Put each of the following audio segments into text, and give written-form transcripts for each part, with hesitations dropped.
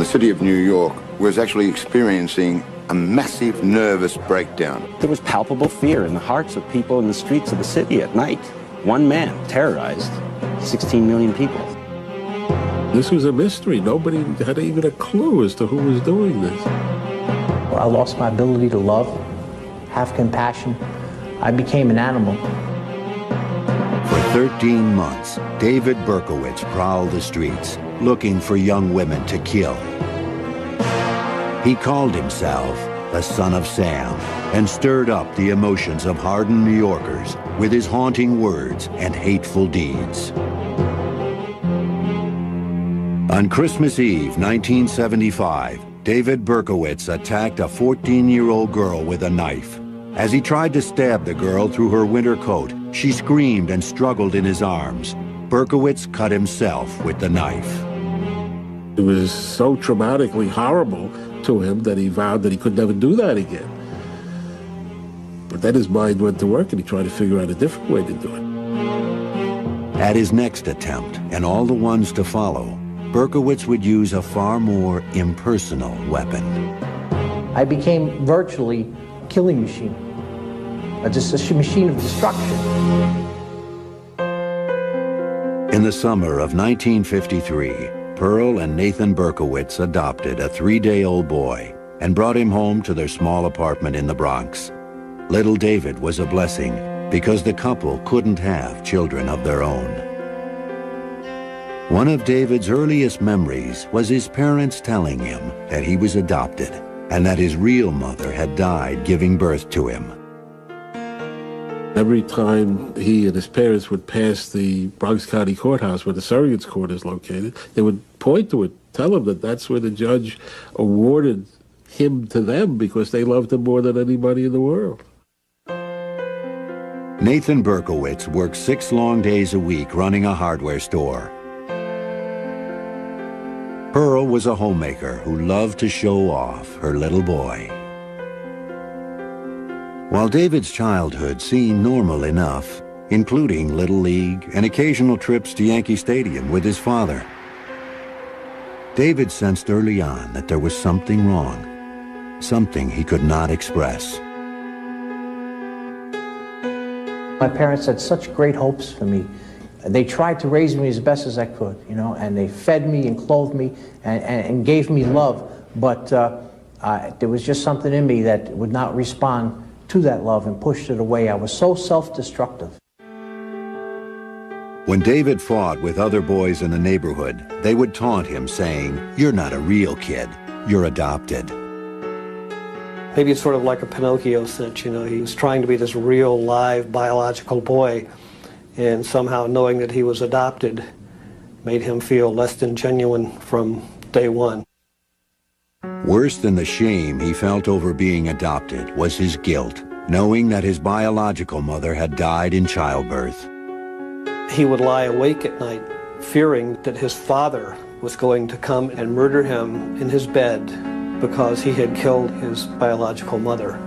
The city of New York was actually experiencing a massive nervous breakdown. There was palpable fear in the hearts of people in the streets of the city at night. One man terrorized 16 million people. This was a mystery. Nobody had even a clue as to who was doing this. I lost my ability to love, have compassion. I became an animal. For 13 months, David Berkowitz prowled the streets, looking for young women to kill. He called himself the Son of Sam and stirred up the emotions of hardened New Yorkers with his haunting words and hateful deeds. On Christmas Eve, 1975, David Berkowitz attacked a 14-year-old girl with a knife. As he tried to stab the girl through her winter coat, she screamed and struggled in his arms. Berkowitz cut himself with the knife. It was so traumatically horrible to him that he vowed that he could never do that again. But then his mind went to work and he tried to figure out a different way to do it. At his next attempt, and all the ones to follow, Berkowitz would use a far more impersonal weapon. I became virtually a killing machine, a machine of destruction. In the summer of 1953, Pearl and Nathan Berkowitz adopted a 3-day-old boy and brought him home to their small apartment in the Bronx. Little David was a blessing because the couple couldn't have children of their own. One of David's earliest memories was his parents telling him that he was adopted and that his real mother had died giving birth to him. Every time he and his parents would pass the Bronx County Courthouse where the surrogates court is located, they would point to it, tell him that that's where the judge awarded him to them because they loved him more than anybody in the world. Nathan Berkowitz worked 6 long days a week running a hardware store. Pearl was a homemaker who loved to show off her little boy. While David's childhood seemed normal enough, including Little League and occasional trips to Yankee Stadium with his father, David sensed early on that there was something wrong, something he could not express. My parents had such great hopes for me. They tried to raise me as best as I could, you know, and they fed me and clothed me and gave me love, but there was just something in me that would not respond to that love and pushed it away. I was so self-destructive. When David fought with other boys in the neighborhood, they would taunt him saying, "You're not a real kid, you're adopted." Maybe it's sort of like a Pinocchio cinch, you know, he was trying to be this real, live, biological boy, and somehow knowing that he was adopted made him feel less than genuine from day one. Worse than the shame he felt over being adopted was his guilt, knowing that his biological mother had died in childbirth. He would lie awake at night, fearing that his father was going to come and murder him in his bed because he had killed his biological mother.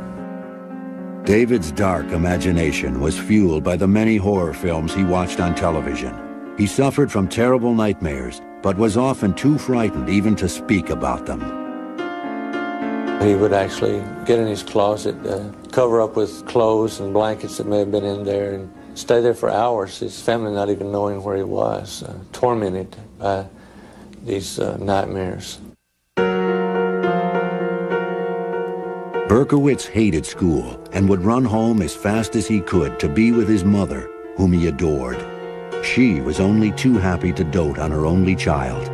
David's dark imagination was fueled by the many horror films he watched on television. He suffered from terrible nightmares, but was often too frightened even to speak about them. He would actually get in his closet, cover up with clothes and blankets that may have been in there, and stay there for hours, his family not even knowing where he was, tormented by these nightmares. Berkowitz hated school and would run home as fast as he could to be with his mother, whom he adored. She was only too happy to dote on her only child.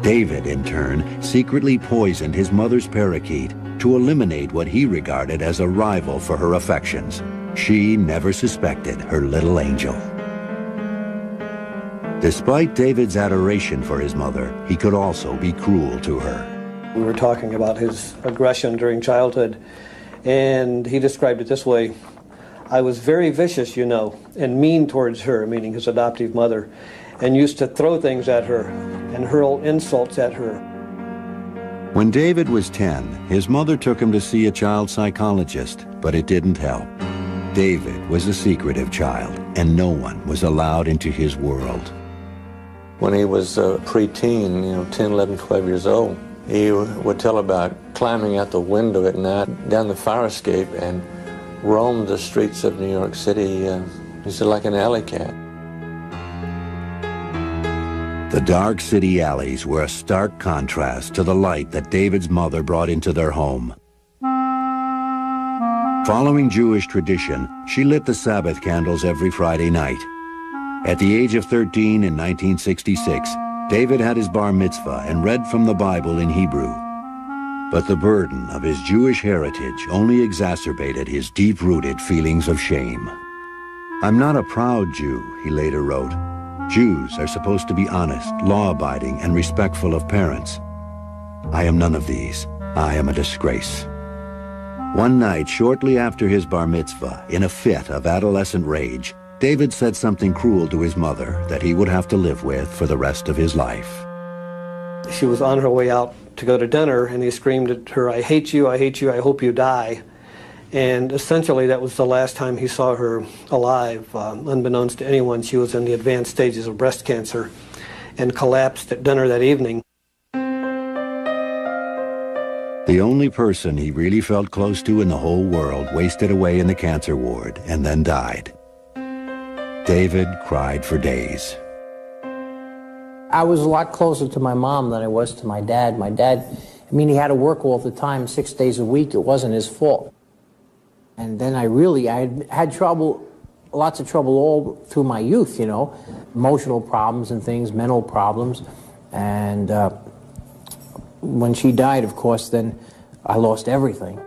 David, in turn, secretly poisoned his mother's parakeet to eliminate what he regarded as a rival for her affections. She never suspected her little angel. Despite David's adoration for his mother, he could also be cruel to her. We were talking about his aggression during childhood, and he described it this way: I was very vicious, you know, and mean towards her, meaning his adoptive mother, and used to throw things at her and hurl insults at her. When David was 10, his mother took him to see a child psychologist, but it didn't help. David was a secretive child, and no one was allowed into his world. When he was a preteen, 10, 11, 12 years old, he would tell about climbing out the window at night down the fire escape and roamed the streets of New York City, he said, like an alley cat. The dark city alleys were a stark contrast to the light that David's mother brought into their home. Following Jewish tradition, she lit the Sabbath candles every Friday night. At the age of 13 in 1966, David had his bar mitzvah and read from the Bible in Hebrew. But the burden of his Jewish heritage only exacerbated his deep-rooted feelings of shame. "I'm not a proud Jew," he later wrote. "Jews are supposed to be honest, law-abiding, and respectful of parents. I am none of these. I am a disgrace." One night, shortly after his bar mitzvah, in a fit of adolescent rage, David said something cruel to his mother that he would have to live with for the rest of his life. She was on her way out to go to dinner, and he screamed at her, I hate you, I hope you die." And essentially that was the last time he saw her alive. Unbeknownst to anyone, she was in the advanced stages of breast cancer and collapsed at dinner that evening. The only person he really felt close to in the whole world wasted away in the cancer ward and then died. David cried for days. I was a lot closer to my mom than I was to my dad. My dad, he had to work all the time, 6 days a week. It wasn't his fault. And then I had trouble, lots of trouble all through my youth, emotional problems and things, mental problems. And when she died, of course, then I lost everything.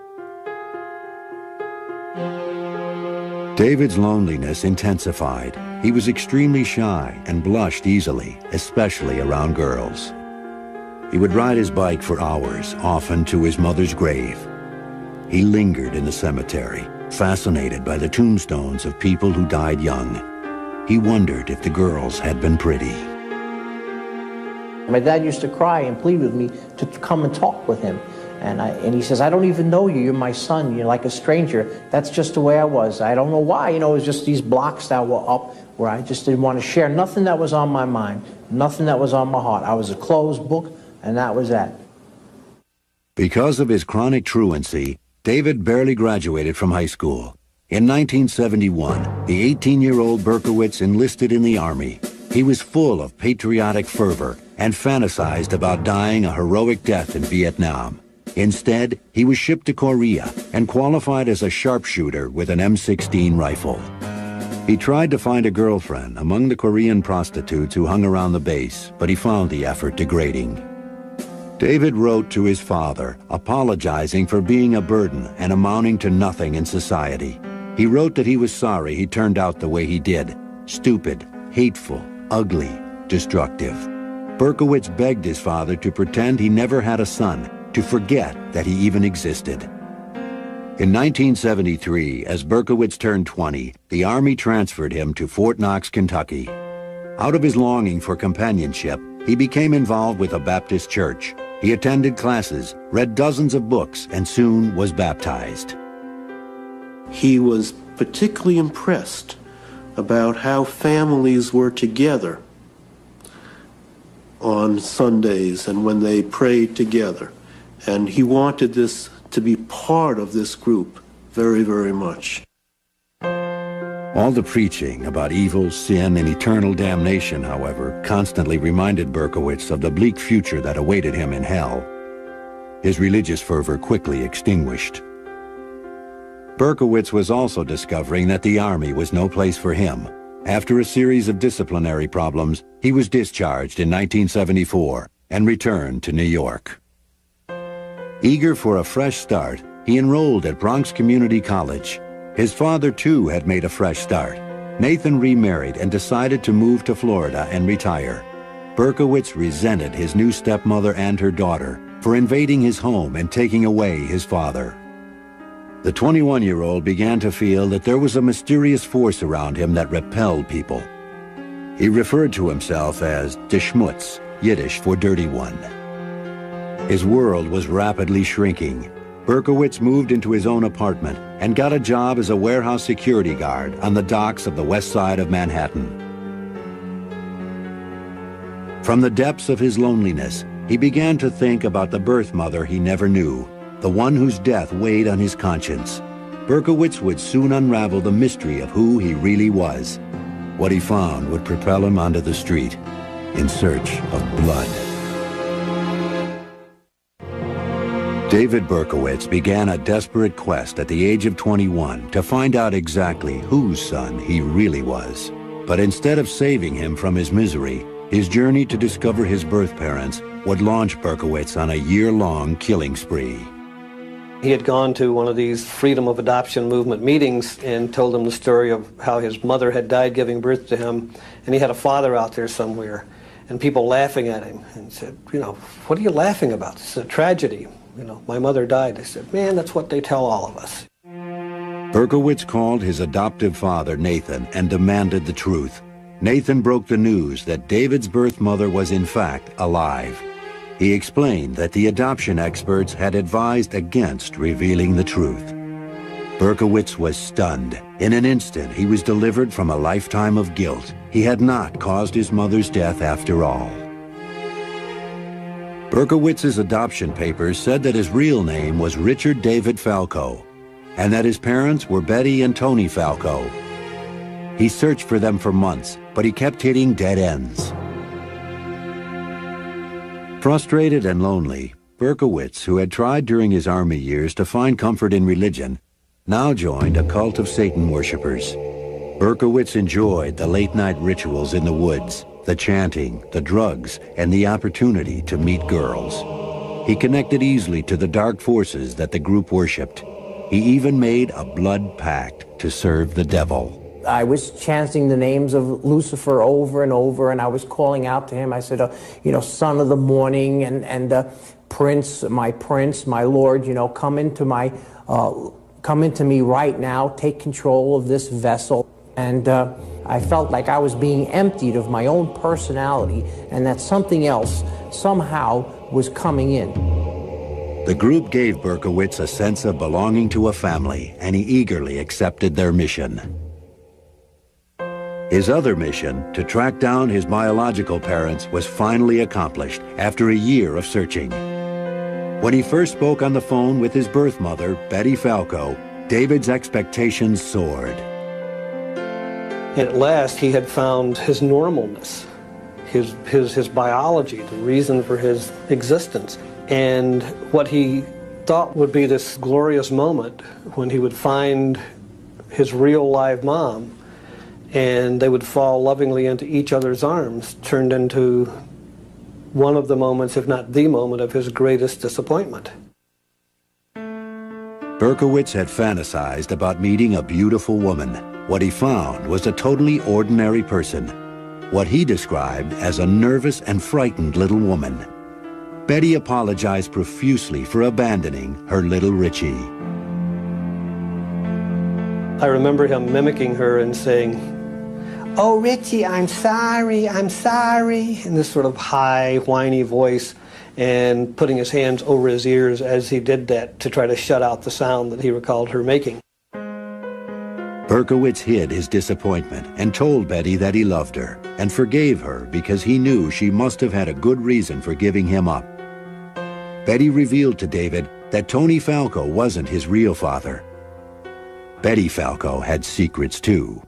David's loneliness intensified. He was extremely shy and blushed easily, especially around girls. He would ride his bike for hours, often to his mother's grave. He lingered in the cemetery, fascinated by the tombstones of people who died young. He wondered if the girls had been pretty. My dad used to cry and plead with me to come and talk with him. And he says, I don't even know you. You're my son. You're like a stranger. That's just the way I was. I don't know why. It was just these blocks that were up where I just didn't want to share nothing that was on my mind, nothing that was on my heart. I was a closed book, and that was that. Because of his chronic truancy, David barely graduated from high school. In 1971, the 18-year-old Berkowitz enlisted in the Army. He was full of patriotic fervor and fantasized about dying a heroic death in Vietnam. Instead, he was shipped to Korea and qualified as a sharpshooter with an M16 rifle. He tried to find a girlfriend among the Korean prostitutes who hung around the base, but he found the effort degrading. David wrote to his father, apologizing for being a burden and amounting to nothing in society. He wrote that he was sorry he turned out the way he did, stupid, hateful, ugly, destructive. Berkowitz begged his father to pretend he never had a son, to forget that he even existed. In 1973, as Berkowitz turned 20, the Army transferred him to Fort Knox, Kentucky. Out of his longing for companionship, he became involved with a Baptist church. He attended classes, read dozens of books, and soon was baptized. He was particularly impressed about how families were together on Sundays and when they prayed together. And he wanted this to be part of this group very, very much. All the preaching about evil, sin, and eternal damnation, however, constantly reminded Berkowitz of the bleak future that awaited him in hell. His religious fervor quickly extinguished. Berkowitz was also discovering that the Army was no place for him. After a series of disciplinary problems, he was discharged in 1974 and returned to New York. Eager for a fresh start, he enrolled at Bronx Community College. His father, too, had made a fresh start. Nathan remarried and decided to move to Florida and retire. Berkowitz resented his new stepmother and her daughter for invading his home and taking away his father. The 21-year-old began to feel that there was a mysterious force around him that repelled people. He referred to himself as der Schmutz, Yiddish for dirty one. His world was rapidly shrinking. Berkowitz moved into his own apartment and got a job as a warehouse security guard on the docks of the west side of Manhattan. From the depths of his loneliness, he began to think about the birth mother he never knew, the one whose death weighed on his conscience. Berkowitz would soon unravel the mystery of who he really was. What he found would propel him onto the street in search of blood. David Berkowitz began a desperate quest at the age of 21 to find out exactly whose son he really was. But instead of saving him from his misery, his journey to discover his birth parents would launch Berkowitz on a year-long killing spree. He had gone to one of these freedom of adoption movement meetings and told them the story of how his mother had died giving birth to him, and he had a father out there somewhere, and people laughing at him, and said, you know, what are you laughing about? It's a tragedy. You know, my mother died. They said, man, that's what they tell all of us. Berkowitz called his adoptive father, Nathan, and demanded the truth. Nathan broke the news that David's birth mother was in fact alive. He explained that the adoption experts had advised against revealing the truth. Berkowitz was stunned. In an instant, he was delivered from a lifetime of guilt. He had not caused his mother's death after all. Berkowitz's adoption papers said that his real name was Richard David Falco, and that his parents were Betty and Tony Falco. He searched for them for months, but he kept hitting dead ends. Frustrated and lonely, Berkowitz, who had tried during his army years to find comfort in religion, now joined a cult of Satan worshippers. Berkowitz enjoyed the late-night rituals in the woods, the chanting, the drugs, and the opportunity to meet girls. He connected easily to the dark forces that the group worshipped. He even made a blood pact to serve the devil. I was chanting the names of Lucifer over and over, and I was calling out to him. I said, you know, son of the morning, and prince, my Lord, you know, come into me right now, take control of this vessel. And I felt like I was being emptied of my own personality, and that something else somehow was coming in. The group gave Berkowitz a sense of belonging to a family, and he eagerly accepted their mission. His other mission, to track down his biological parents, was finally accomplished after a year of searching. When he first spoke on the phone with his birth mother, Betty Falco, David's expectations soared. At last, he had found his normalness, his biology, the reason for his existence. And what he thought would be this glorious moment when he would find his real live mom and they would fall lovingly into each other's arms, turned into one of the moments, if not the moment, of his greatest disappointment. Berkowitz had fantasized about meeting a beautiful woman. What he found was a totally ordinary person, what he described as a nervous and frightened little woman. Betty apologized profusely for abandoning her little Richie. I remember him mimicking her and saying, "Oh, Richie, I'm sorry, in this sort of high, whiny voice, and putting his hands over his ears as he did that to try to shut out the sound that he recalled her making. Berkowitz hid his disappointment and told Betty that he loved her and forgave her because he knew she must have had a good reason for giving him up. Betty revealed to David that Tony Falco wasn't his real father. Betty Falco had secrets too.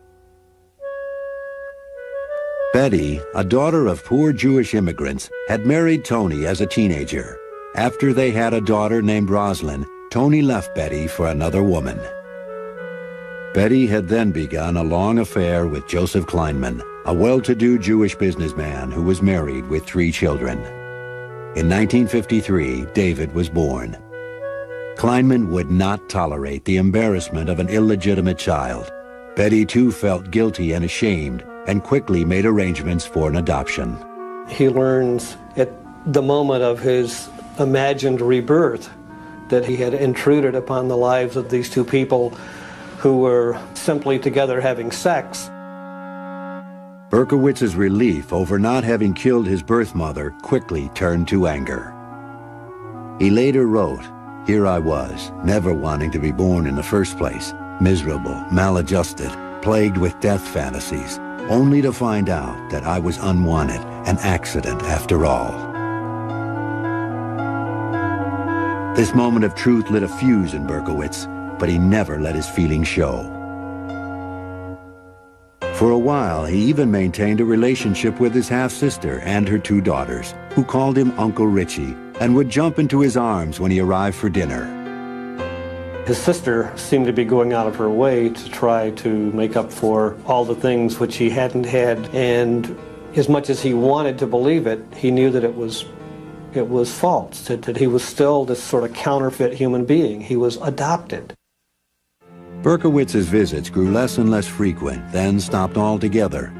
Betty, a daughter of poor Jewish immigrants, had married Tony as a teenager. After they had a daughter named Rosalind, Tony left Betty for another woman. Betty had then begun a long affair with Joseph Kleinman, a well-to-do Jewish businessman who was married with 3 children. In 1953, David was born. Kleinman would not tolerate the embarrassment of an illegitimate child. Betty too felt guilty and ashamed and quickly made arrangements for an adoption. He learns at the moment of his imagined rebirth that he had intruded upon the lives of these 2 people who were simply together having sex. Berkowitz's relief over not having killed his birth mother quickly turned to anger. He later wrote, "Here I was, never wanting to be born in the first place, miserable, maladjusted, plagued with death fantasies. only to find out that I was unwanted, an accident after all. This moment of truth lit a fuse in Berkowitz, but he never let his feelings show. For a while, he even maintained a relationship with his half-sister and her 2 daughters, who called him Uncle Richie and would jump into his arms when he arrived for dinner. His sister seemed to be going out of her way to try to make up for all the things which he hadn't had, and as much as he wanted to believe it, he knew that it was false, that he was still this sort of counterfeit human being. He was adopted. Berkowitz's visits grew less and less frequent, then stopped altogether.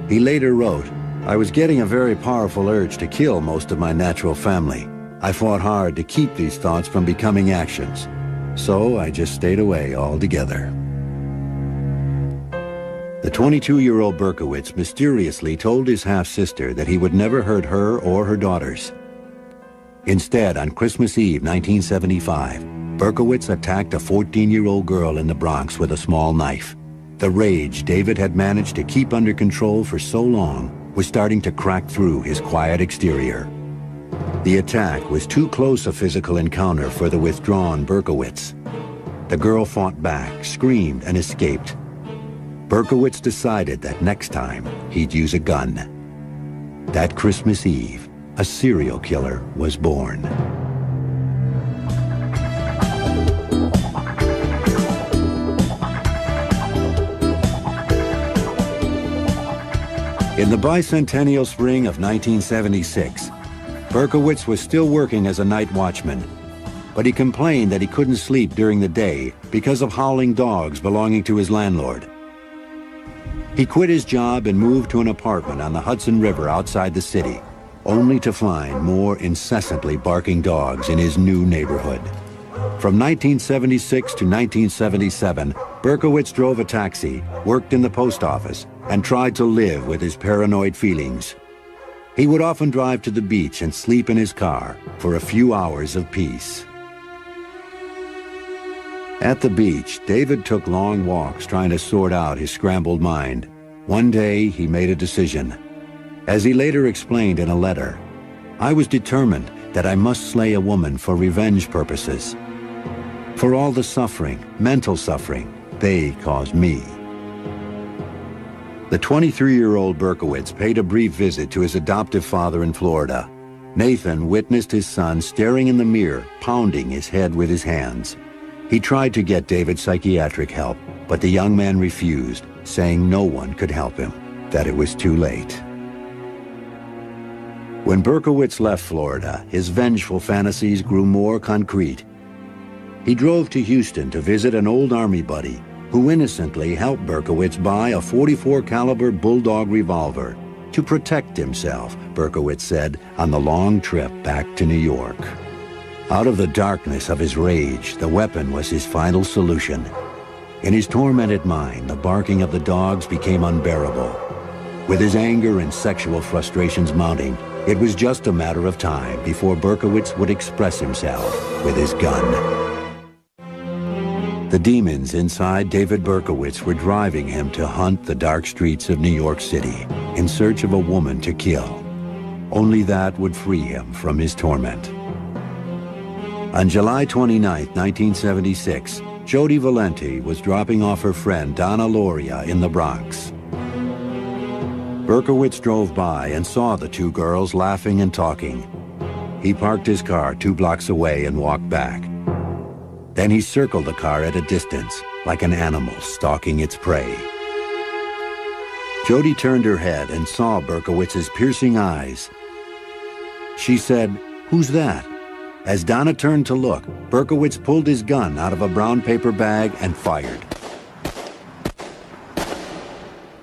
He later wrote, "I was getting a very powerful urge to kill most of my natural family. I fought hard to keep these thoughts from becoming actions. So I just stayed away altogether." The 22-year-old Berkowitz mysteriously told his half-sister that he would never hurt her or her daughters. Instead, on Christmas Eve 1975, Berkowitz attacked a 14-year-old girl in the Bronx with a small knife. The rage David had managed to keep under control for so long was starting to crack through his quiet exterior. The attack was too close a physical encounter for the withdrawn Berkowitz. The girl fought back, screamed, and escaped. Berkowitz decided that next time he'd use a gun. That Christmas Eve, a serial killer was born. In the bicentennial spring of 1976, Berkowitz was still working as a night watchman, but he complained that he couldn't sleep during the day because of howling dogs belonging to his landlord. He quit his job and moved to an apartment on the Hudson River outside the city, only to find more incessantly barking dogs in his new neighborhood. From 1976 to 1977, Berkowitz drove a taxi, worked in the post office, and tried to live with his paranoid feelings. He would often drive to the beach and sleep in his car for a few hours of peace. At the beach, David took long walks trying to sort out his scrambled mind. One day, he made a decision. As he later explained in a letter, "I was determined that I must slay a woman for revenge purposes. For all the suffering, mental suffering, they caused me." The 23-year-old Berkowitz paid a brief visit to his adoptive father in Florida. Nathan witnessed his son staring in the mirror, pounding his head with his hands. He tried to get David psychiatric help, but the young man refused, saying no one could help him, that it was too late. When Berkowitz left Florida, his vengeful fantasies grew more concrete. He drove to Houston to visit an old Army buddy who innocently helped Berkowitz buy a .44 caliber Bulldog revolver to protect himself, Berkowitz said, on the long trip back to New York. Out of the darkness of his rage, the weapon was his final solution. In his tormented mind, the barking of the dogs became unbearable. With his anger and sexual frustrations mounting, it was just a matter of time before Berkowitz would express himself with his gun. The demons inside David Berkowitz were driving him to hunt the dark streets of New York City in search of a woman to kill. Only that would free him from his torment. On July 29, 1976, Jody Valenti was dropping off her friend Donna Loria in the Bronx. Berkowitz drove by and saw the two girls laughing and talking. He parked his car 2 blocks away and walked back. Then he circled the car at a distance, like an animal stalking its prey. Jody turned her head and saw Berkowitz's piercing eyes. She said, "Who's that?" As Donna turned to look, Berkowitz pulled his gun out of a brown paper bag and fired.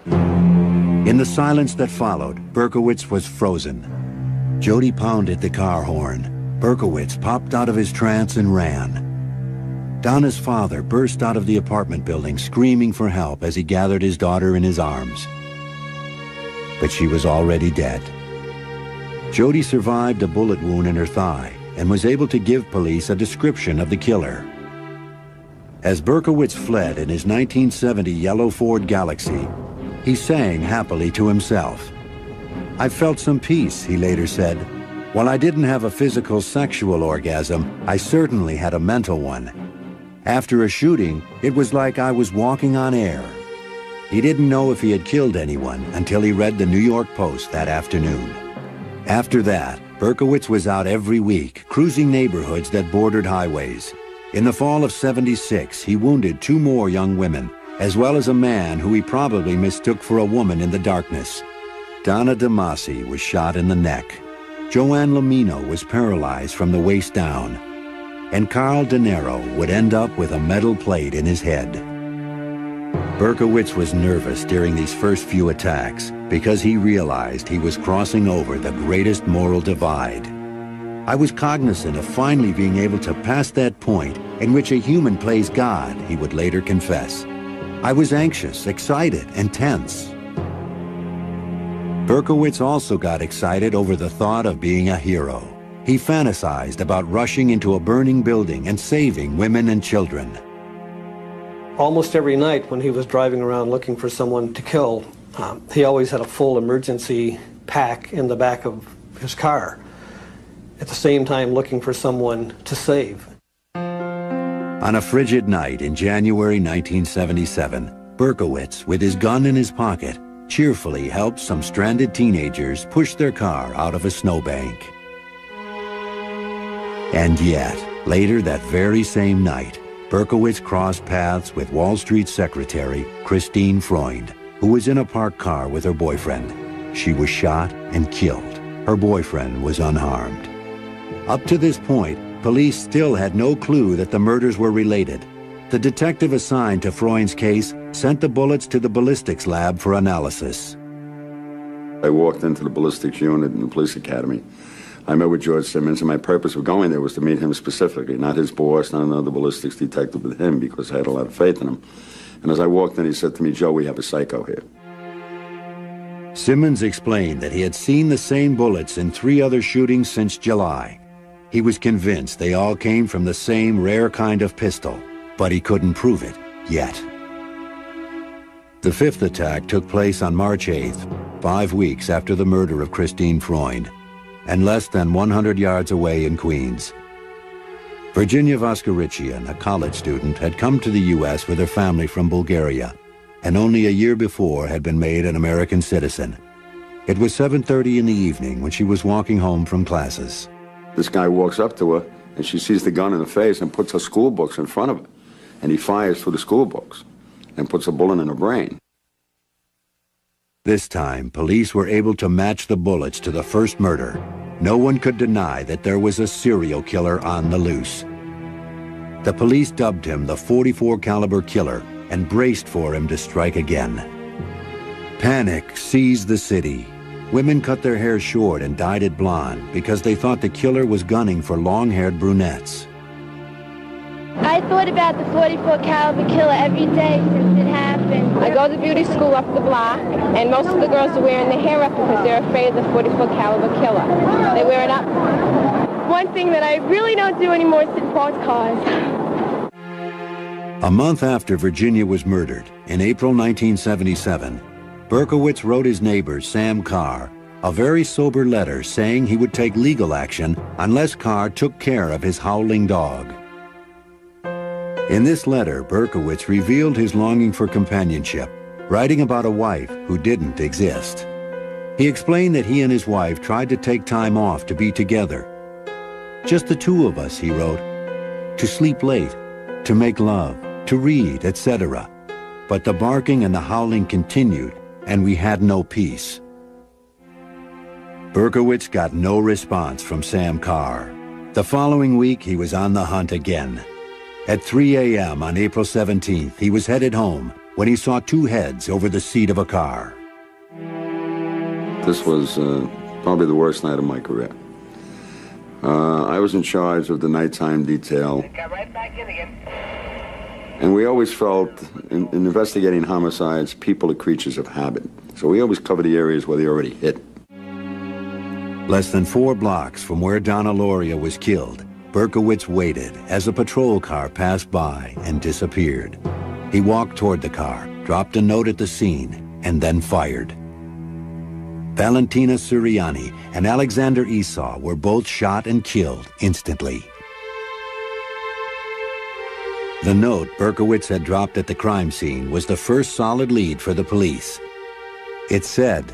In the silence that followed, Berkowitz was frozen. Jody pounded the car horn. Berkowitz popped out of his trance and ran. Donna's father burst out of the apartment building, screaming for help as he gathered his daughter in his arms. But she was already dead. Jody survived a bullet wound in her thigh and was able to give police a description of the killer. As Berkowitz fled in his 1970 yellow Ford Galaxy, He sang happily to himself. "I felt some peace," he later said. "While I didn't have a physical sexual orgasm, I certainly had a mental one. After a shooting, it was like I was walking on air." He didn't know if he had killed anyone until he read the New York Post that afternoon. After that, Berkowitz was out every week, cruising neighborhoods that bordered highways. In the fall of '76, he wounded 2 more young women, as well as a man who he probably mistook for a woman in the darkness. Donna DeMasi was shot in the neck. Joanne Lamino was paralyzed from the waist down. And Carl De Niro would end up with a metal plate in his head. Berkowitz was nervous during these first few attacks because he realized he was crossing over the greatest moral divide. "I was cognizant of finally being able to pass that point in which a human plays God," he would later confess. "I was anxious, excited, and tense." Berkowitz also got excited over the thought of being a hero. He fantasized about rushing into a burning building and saving women and children. Almost every night when he was driving around looking for someone to kill, he always had a full emergency pack in the back of his car, at the same time looking for someone to save. On a frigid night in January 1977, Berkowitz, with his gun in his pocket, cheerfully helped some stranded teenagers push their car out of a snowbank. And yet, later that very same night, Berkowitz crossed paths with Wall Street secretary Christine Freund, who was in a parked car with her boyfriend. She was shot and killed. Her boyfriend was unharmed. Up to this point, police still had no clue that the murders were related. The detective assigned to Freund's case sent the bullets to the ballistics lab for analysis. I walked into the ballistics unit in the police academy. I met with George Simmons, and my purpose of going there was to meet him specifically, not his boss, not another ballistics detective, but him, because I had a lot of faith in him. And as I walked in, he said to me, "Joe, we have a psycho here." Simmons explained that he had seen the same bullets in 3 other shootings since July. He was convinced they all came from the same rare kind of pistol, but he couldn't prove it yet. The 5th attack took place on March 8th, 5 weeks after the murder of Christine Freund, and less than 100 yards away in Queens. Virginia Voskerichian, a college student, had come to the U.S. with her family from Bulgaria, and only a year before had been made an American citizen. It was 7:30 in the evening when she was walking home from classes. This guy walks up to her, and she sees the gun in the face and puts her school books in front of her. And he fires through the school books and puts a bullet in her brain. This time, police were able to match the bullets to the first murder. No one could deny that there was a serial killer on the loose. The police dubbed him the .44 caliber killer and braced for him to strike again. Panic seized the city. Women cut their hair short and dyed it blonde because they thought the killer was gunning for long-haired brunettes. I thought about the .44 caliber killer every day since it happened. I go to beauty school up the block, and most of the girls are wearing their hair up because they're afraid of the .44 caliber killer. They wear it up. One thing that I really don't do anymore is sit in parked cars. A month after Virginia was murdered, in April 1977, Berkowitz wrote his neighbor, Sam Carr, a very sober letter saying he would take legal action unless Carr took care of his howling dog. In this letter, Berkowitz revealed his longing for companionship, writing about a wife who didn't exist. He explained that he and his wife tried to take time off to be together. "Just the 2 of us," he wrote, "to sleep late, to make love, to read, etc. But the barking and the howling continued, and we had no peace." Berkowitz got no response from Sam Carr. The following week, he was on the hunt again. At 3 a.m. on April 17th, he was headed home when he saw 2 heads over the seat of a car. This was probably the worst night of my career. I was in charge of the nighttime detail. And we always felt, in investigating homicides, people are creatures of habit. So we always cover the areas where they already hit. Less than 4 blocks from where Donna Loria was killed, Berkowitz waited as a patrol car passed by and disappeared. He walked toward the car, dropped a note at the scene, and then fired. Valentina Suriani and Alexander Esau were both shot and killed instantly. The note Berkowitz had dropped at the crime scene was the first solid lead for the police. It said,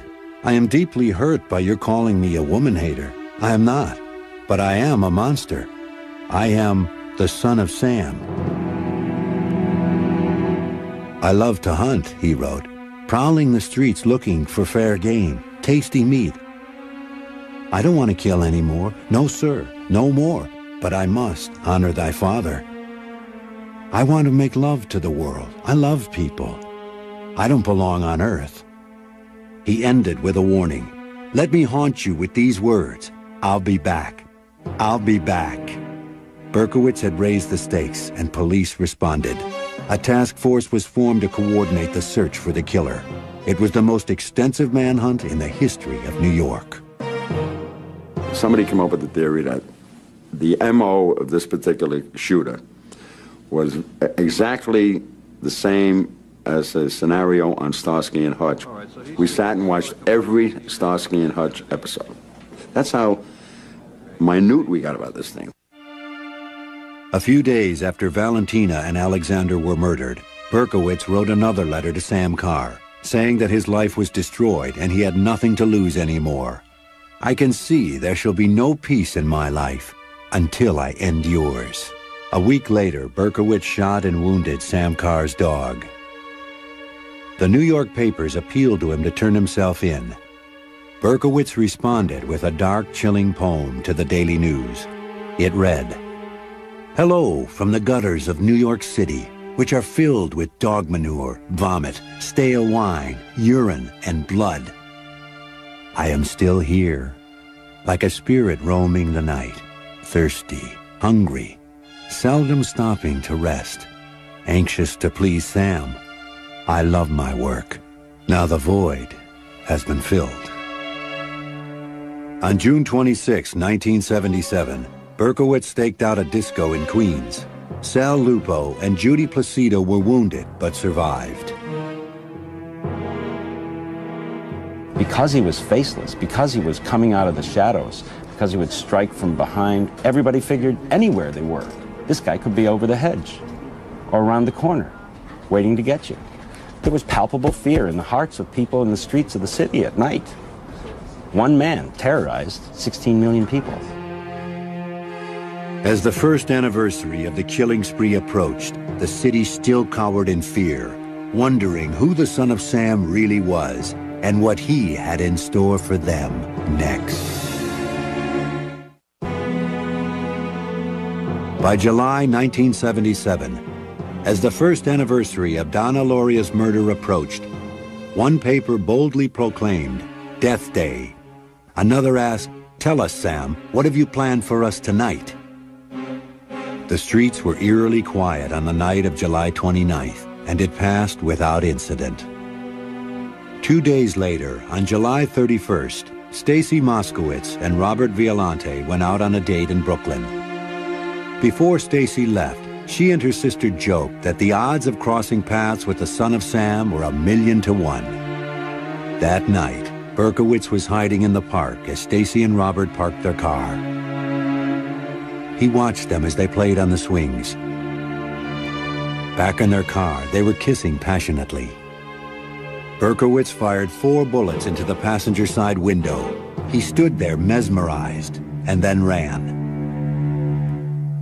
"I am deeply hurt by your calling me a woman hater. I am not, but I am a monster. I am the son of Sam." "I love to hunt," he wrote, "prowling the streets looking for fair game, tasty meat. I don't want to kill anymore. No, sir, no more. But I must honor thy father. I want to make love to the world. I love people. I don't belong on earth." He ended with a warning. "Let me haunt you with these words. I'll be back. I'll be back." Berkowitz had raised the stakes, and police responded. A task force was formed to coordinate the search for the killer. It was the most extensive manhunt in the history of New York. Somebody came up with the theory that the MO of this particular shooter was exactly the same as the scenario on Starsky and Hutch. We sat and watched every Starsky and Hutch episode. That's how minute we got about this thing. A few days after Valentina and Alexander were murdered, Berkowitz wrote another letter to Sam Carr, saying that his life was destroyed and he had nothing to lose anymore. "I can see there shall be no peace in my life until I end yours." A week later, Berkowitz shot and wounded Sam Carr's dog. The New York papers appealed to him to turn himself in. Berkowitz responded with a dark, chilling poem to the Daily News. It read, "Hello from the gutters of New York City, which are filled with dog manure, vomit, stale wine, urine, and blood. I am still here, like a spirit roaming the night, thirsty, hungry, seldom stopping to rest, anxious to please Sam. I love my work. Now the void has been filled." On June 26, 1977, Berkowitz staked out a disco in Queens. Sal Lupo and Judy Placido were wounded but survived. Because he was faceless, because he was coming out of the shadows, because he would strike from behind, everybody figured anywhere they were, this guy could be over the hedge or around the corner, waiting to get you. There was palpable fear in the hearts of people in the streets of the city at night. One man terrorized 16 million people. As the first anniversary of the killing spree approached, the city still cowered in fear, wondering who the son of Sam really was and what he had in store for them next. By July 1977, as the first anniversary of Donna Loria's murder approached, one paper boldly proclaimed, "Death Day." Another asked, "Tell us, Sam, what have you planned for us tonight?" The streets were eerily quiet on the night of July 29th, and it passed without incident. 2 days later, on July 31st, Stacy Moskowitz and Robert Violante went out on a date in Brooklyn. Before Stacy left, she and her sister joked that the odds of crossing paths with the son of Sam were 1,000,000 to 1. That night, Berkowitz was hiding in the park as Stacy and Robert parked their car. He watched them as they played on the swings. Back in their car, they were kissing passionately. Berkowitz fired 4 bullets into the passenger side window. He stood there mesmerized and then ran.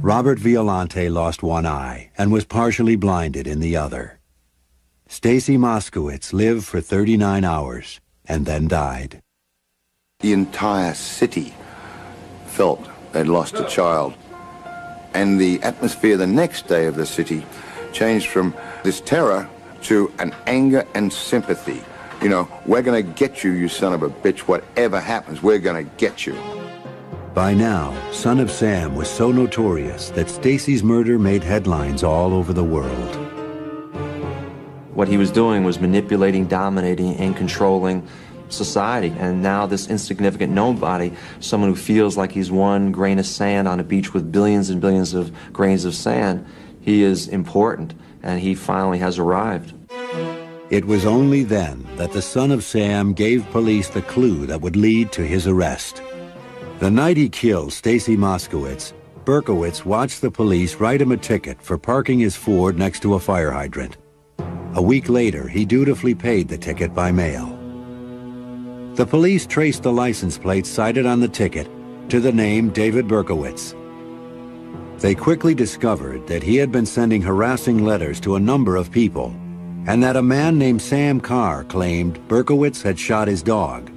Robert Violante lost one eye and was partially blinded in the other. Stacy Moskowitz lived for 39 hours and then died. The entire city felt they'd lost a child. And the atmosphere the next day of the city changed from this terror to an anger and sympathy. You know, we're going to get you, you son of a bitch. Whatever happens, we're going to get you. By now, Son of Sam was so notorious that Stacy's murder made headlines all over the world. What he was doing was manipulating, dominating, and controlling society. And now this insignificant nobody, someone who feels like he's one grain of sand on a beach with billions and billions of grains of sand, he is important, and he finally has arrived. It was only then that the son of Sam gave police the clue that would lead to his arrest. The night he killed Stacy Moskowitz, Berkowitz watched the police write him a ticket for parking his Ford next to a fire hydrant. A week later, he dutifully paid the ticket by mail. The police traced the license plate cited on the ticket to the name David Berkowitz. They quickly discovered that he had been sending harassing letters to a number of people, and that a man named Sam Carr claimed Berkowitz had shot his dog.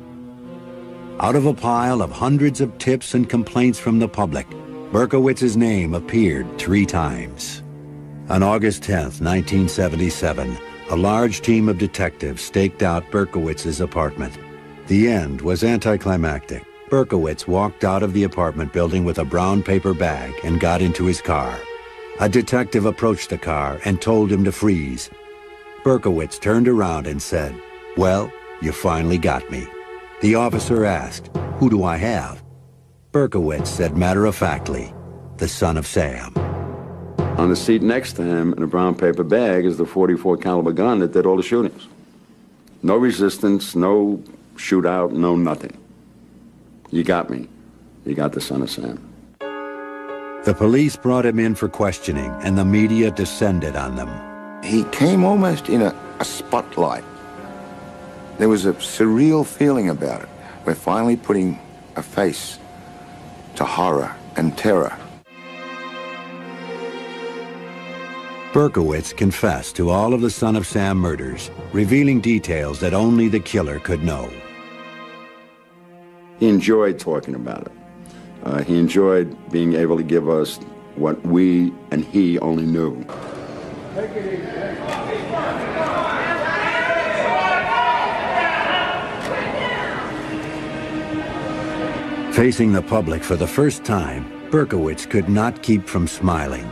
Out of a pile of hundreds of tips and complaints from the public, Berkowitz's name appeared 3 times. On August 10th, 1977, a large team of detectives staked out Berkowitz's apartment. The end was anticlimactic. Berkowitz walked out of the apartment building with a brown paper bag and got into his car. A detective approached the car and told him to freeze. Berkowitz turned around and said, "Well, you finally got me." The officer asked, "Who do I have?" Berkowitz said matter-of-factly, "The son of Sam." On the seat next to him in a brown paper bag is the .44 caliber gun that did all the shootings. No resistance, no shootout, no nothing. You got me. You got the son of Sam. The police brought him in for questioning, and the media descended on them. He came almost in a spotlight. There was a surreal feeling about it. We're finally putting a face to horror and terror. Berkowitz confessed to all of the son of Sam murders, revealing details that only the killer could know. He enjoyed talking about it. He enjoyed being able to give us what we and he only knew. Facing the public for the first time, Berkowitz could not keep from smiling.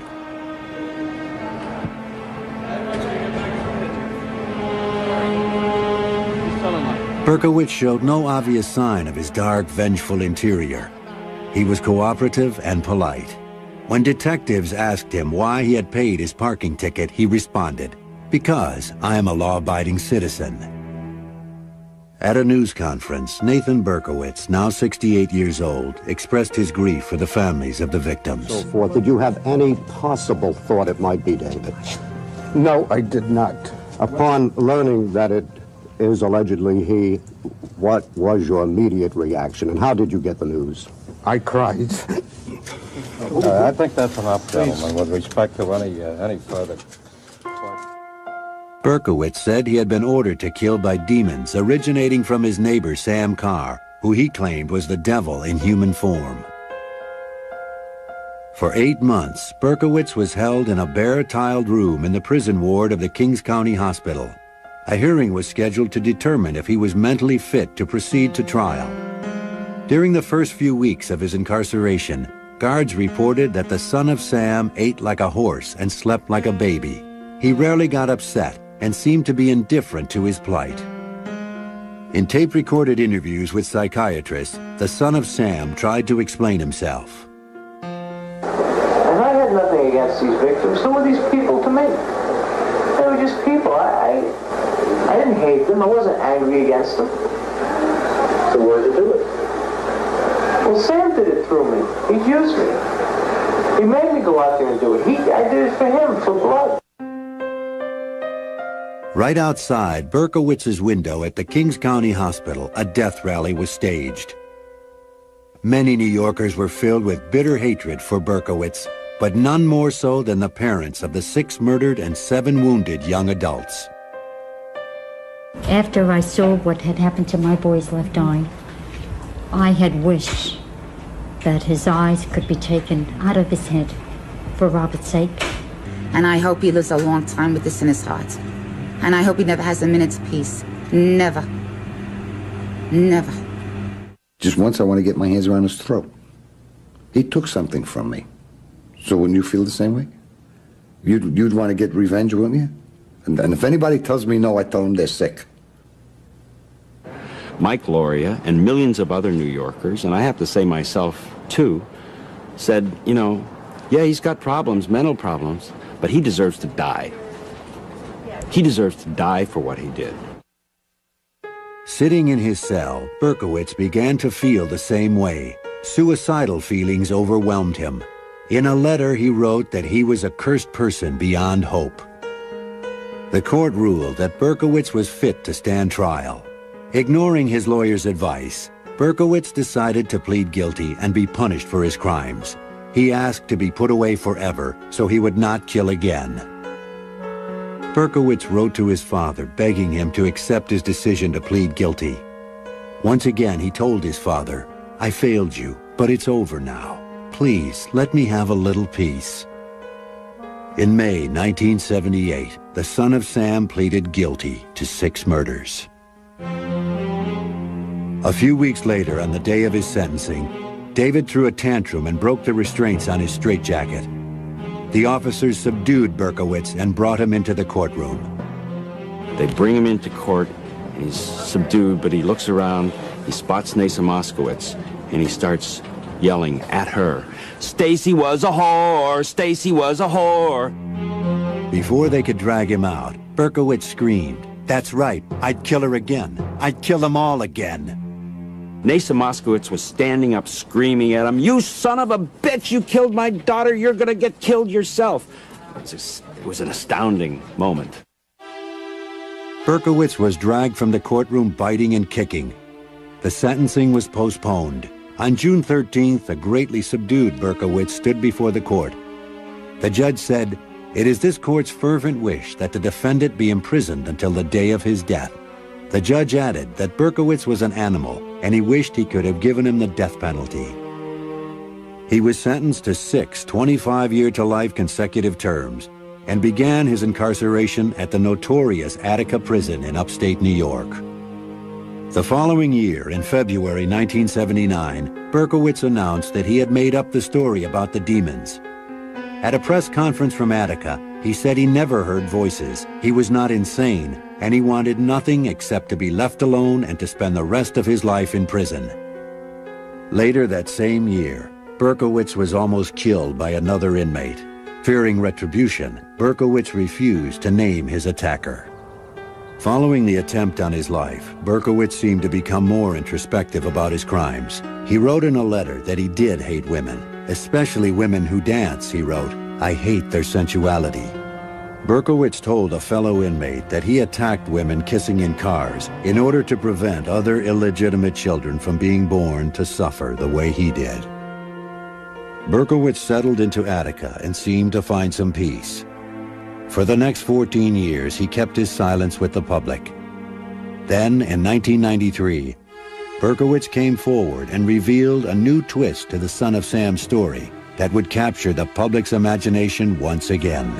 Berkowitz showed no obvious sign of his dark, vengeful interior. He was cooperative and polite. When detectives asked him why he had paid his parking ticket, he responded, "Because I am a law-abiding citizen." At a news conference, Nathan Berkowitz, now 68 years old, expressed his grief for the families of the victims. So forth. Did you have any possible thought it might be David? No, I did not. Upon learning that it is allegedly he, what was your immediate reaction, and how did you get the news? I cried. I think that's enough, gentlemen, with respect to any further. Berkowitz said he had been ordered to kill by demons originating from his neighbor Sam Carr, who he claimed was the devil in human form. For 8 months, Berkowitz was held in a bare-tiled room in the prison ward of the Kings County Hospital. A hearing was scheduled to determine if he was mentally fit to proceed to trial. During the first few weeks of his incarceration, guards reported that the son of Sam ate like a horse and slept like a baby. He rarely got upset and seemed to be indifferent to his plight. In tape-recorded interviews with psychiatrists, the son of Sam tried to explain himself. And I had nothing against these victims. Who were these people to me? They were just people. I didn't hate them. I wasn't angry against them. So why did he do it? Well, Sam did it through me. He used me. He made me go out there and do it. I did it for him, for blood. Right outside Berkowitz's window at the Kings County Hospital, a death rally was staged. Many New Yorkers were filled with bitter hatred for Berkowitz, but none more so than the parents of the 6 murdered and 7 wounded young adults. After I saw what had happened to my boy's left eye, I had wished that his eyes could be taken out of his head for Robert's sake. And I hope he lives a long time with this in his heart. And I hope he never has a minute's peace. Never. Never. Just once I want to get my hands around his throat. He took something from me. So wouldn't you feel the same way? You'd want to get revenge, wouldn't you? And if anybody tells me no, I tell them they're sick. Mike Loria and millions of other New Yorkers, and I have to say myself too, said, you know, yeah, he's got problems, mental problems, but he deserves to die. He deserves to die for what he did. Sitting in his cell, Berkowitz began to feel the same way. Suicidal feelings overwhelmed him. In a letter, he wrote that he was a cursed person beyond hope. The court ruled that Berkowitz was fit to stand trial. Ignoring his lawyer's advice, Berkowitz decided to plead guilty and be punished for his crimes. He asked to be put away forever so he would not kill again. Berkowitz wrote to his father, begging him to accept his decision to plead guilty. Once again, he told his father, "I failed you, but it's over now. Please, let me have a little peace." In May 1978, the son of Sam pleaded guilty to 6 murders. A few weeks later, on the day of his sentencing, David threw a tantrum and broke the restraints on his straitjacket. The officers subdued Berkowitz and brought him into the courtroom. They bring him into court, and he's subdued, but he looks around, he spots Nasa Moskowitz, and he starts yelling at her, "Stacy was a whore! Stacy was a whore!" Before they could drag him out, Berkowitz screamed, "That's right, I'd kill her again. I'd kill them all again." Nasa Moskowitz was standing up screaming at him, "You son of a bitch, you killed my daughter, you're gonna get killed yourself." It was an astounding moment. Berkowitz was dragged from the courtroom biting and kicking. The sentencing was postponed. On June 13th, a greatly subdued Berkowitz stood before the court. The judge said, "It is this court's fervent wish that the defendant be imprisoned until the day of his death." The judge added that Berkowitz was an animal, and he wished he could have given him the death penalty. He was sentenced to 6 25-year-to-life consecutive terms and began his incarceration at the notorious Attica prison in upstate New York. The following year, in February 1979, Berkowitz announced that he had made up the story about the demons. At a press conference from Attica, he said he never heard voices, he was not insane, and he wanted nothing except to be left alone and to spend the rest of his life in prison. Later that same year, Berkowitz was almost killed by another inmate. Fearing retribution, Berkowitz refused to name his attacker. Following the attempt on his life, Berkowitz seemed to become more introspective about his crimes. He wrote in a letter that he did hate women, especially women who dance, he wrote, "I hate their sensuality." Berkowitz told a fellow inmate that he attacked women kissing in cars in order to prevent other illegitimate children from being born to suffer the way he did. Berkowitz settled into Attica and seemed to find some peace. For the next 14 years, he kept his silence with the public. Then, in 1993, Berkowitz came forward and revealed a new twist to the Son of Sam story that would capture the public's imagination once again.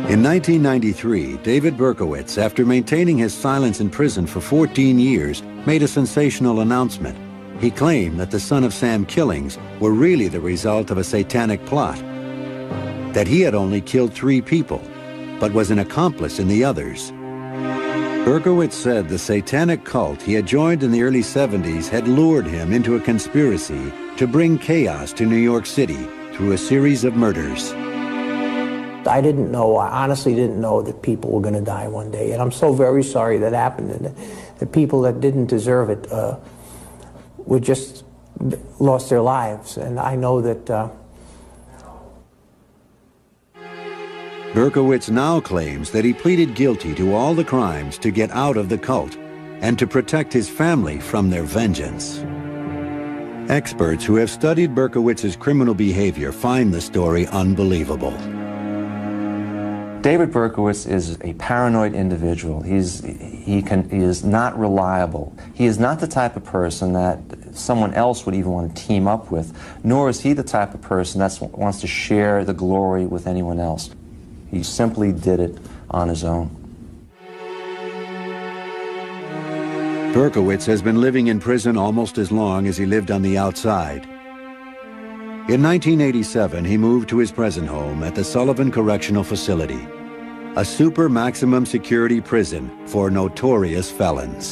In 1993, David Berkowitz, after maintaining his silence in prison for 14 years, made a sensational announcement. He claimed that the Son of Sam killings were really the result of a satanic plot, that he had only killed 3 people, but was an accomplice in the others. Berkowitz said the satanic cult he had joined in the early 70s had lured him into a conspiracy to bring chaos to New York City through a series of murders. I didn't know, I honestly didn't know that people were going to die one day, and I'm so very sorry that happened, and the people that didn't deserve it were just lost their lives, and I know that Berkowitz now claims that he pleaded guilty to all the crimes to get out of the cult and to protect his family from their vengeance. Experts who have studied Berkowitz's criminal behavior find the story unbelievable. David Berkowitz is a paranoid individual. He is not reliable. He is not the type of person that someone else would even want to team up with, nor is he the type of person that wants to share the glory with anyone else. He simply did it on his own. Berkowitz has been living in prison almost as long as he lived on the outside. In 1987, he moved to his present home at the Sullivan Correctional Facility, a super maximum security prison for notorious felons.